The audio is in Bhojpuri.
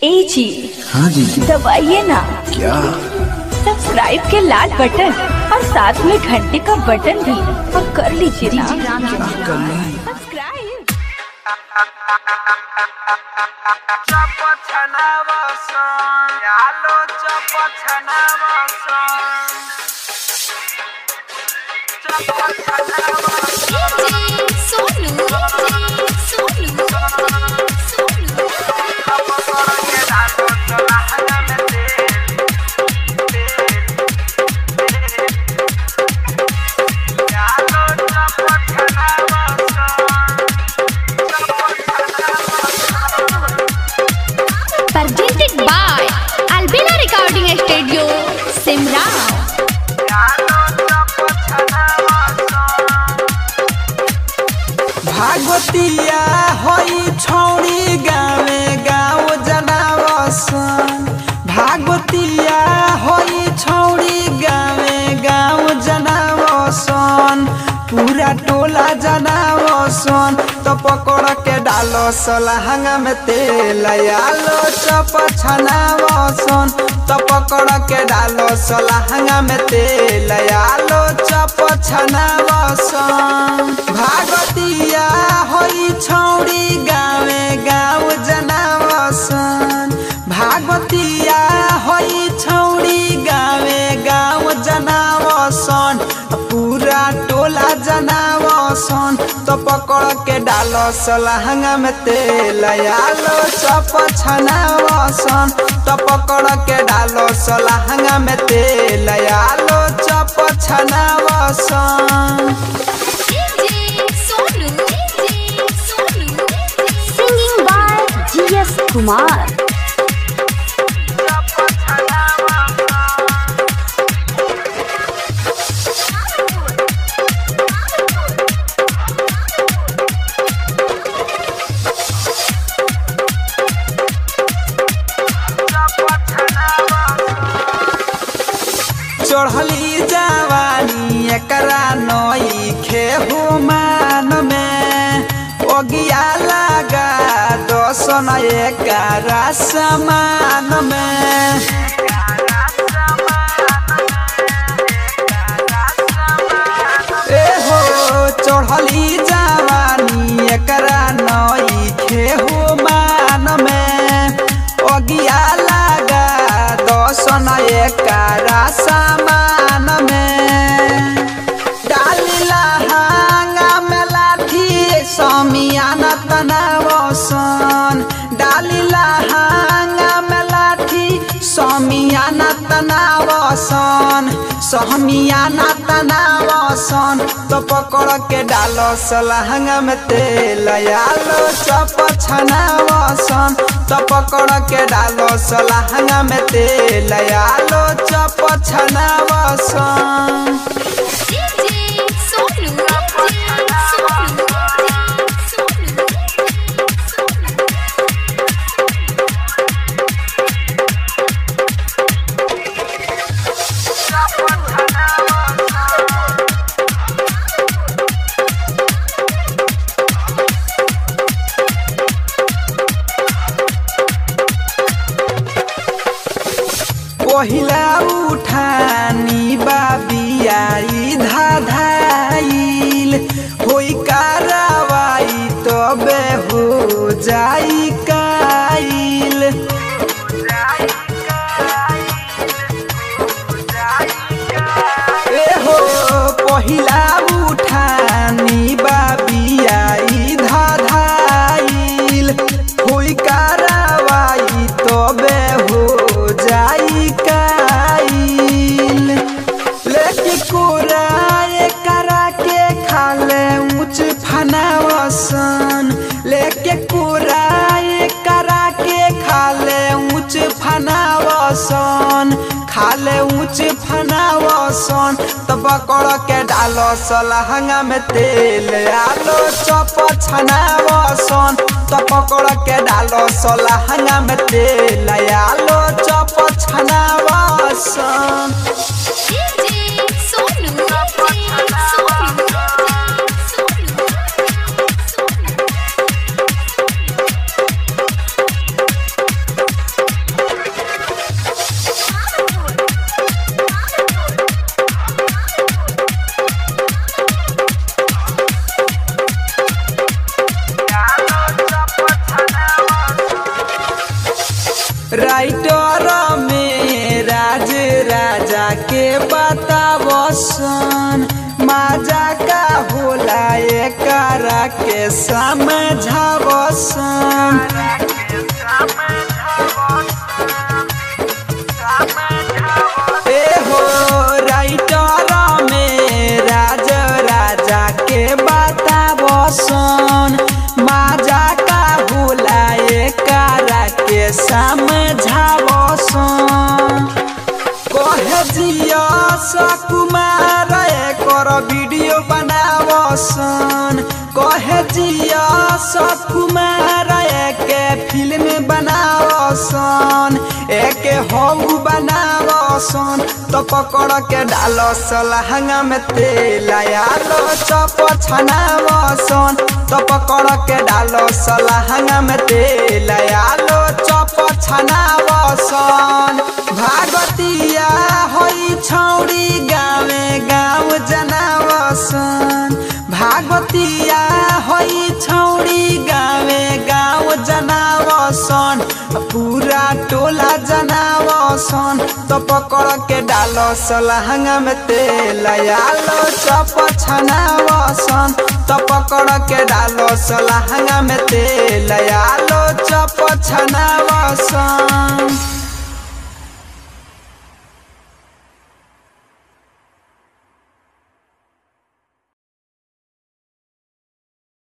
ए जी। हाँ जी। दबाइए ना। क्या? सब्सक्राइब के लाल बटन और साथ में घंटे का बटन भी और कर लीजिए ना। क्या करना है? Subscribe. Presented by Albina Recording Studio, Simrao. भागवतिया होई छौड़ी गावे गाँव जनावसन। भागवतिया होई छौड़ी गावे गाँव जनावसन। पूरा टोला जनावसन तो पकड़ के डालो सलहंगा में तेल आलो चप छनावसन। तो पकड़ के डालो सलहंगा में तेल आलो चप छनावसन। भागवतिया होई छौड़ी गावे गाँव जनावसन। भागवतिया होई छौड़ी गावे गाँव जनावसन। पूरा टोला जनावसन तो पकड़ के डालो सलहंगा में तेल आलो चप छनावसन। तो पकड़ के डालो सलहंगा में तेल आलो चप छनावसन। Singing by G.S. Kumar। चढ़ली जवानी एकरा नई खेहू मान में ओगिया लगा दोसन एकरा समान में। ए हो चढ़ली जवानी एकरा नई खेहू मान में ओगिया लगा दोसन एकरा समान में। डाली लहंगा में लाठी समियाना तनावसन। डाली लहंगा में लाठी समियाना तनावसन। सहमियाना तनावसन तो पकड़ के डालो सलहंगा में तेल आलो चप छनावसन। तो पकड़ के डालो सलहंगा में तेल आलो चप छनावसन। पहिला उठानी बाबियाई धाधाइल होई कारवाई तबे हो जाई काइल। ए हो पहिला उठानी बाबियाई धाधाइल होई कारवाई तबे हो जाई काइल। लेके कोराए करा के खाले ऊंच फनावसन। लेके कोराए करा के खाले ऊंच फनावसन। खाले ऊंच फनावसन तो पकड़ के डालो सलहंगा में तेल आलो चप छनावसन। तो पकड़ के डालो सलहंगा में तेल आलो चप छनावसन। राइटर में राज राजा के बतावसन माजा का होला एकरा के समझावसन। ए हो राइटर में राज राजा के बतावसन माजा का होला एकरा के समझावसन। कहे जिया सकुमार एकर वीडियो बनावसन कहे जिया सकुमार एके फिल्म बनावसन एके हऊ बनावसन तो पकड़ के डालो लहंगा में तेल आलो चप छनावसन तो पकड़ के डालो लहंगा में तेल आलो चप छनावसन। भागतिया होई छौड़ी गावे गाँव जनावसन भागतिया होई छौड़ी गावे गाँव जनावसन पूरा टोला जनावसन तो पकड़ के डालो लहंगा में तेल आलो चप छनावसन तो पकड़ के डालो लहंगा में तेल आलो चप छनावसन।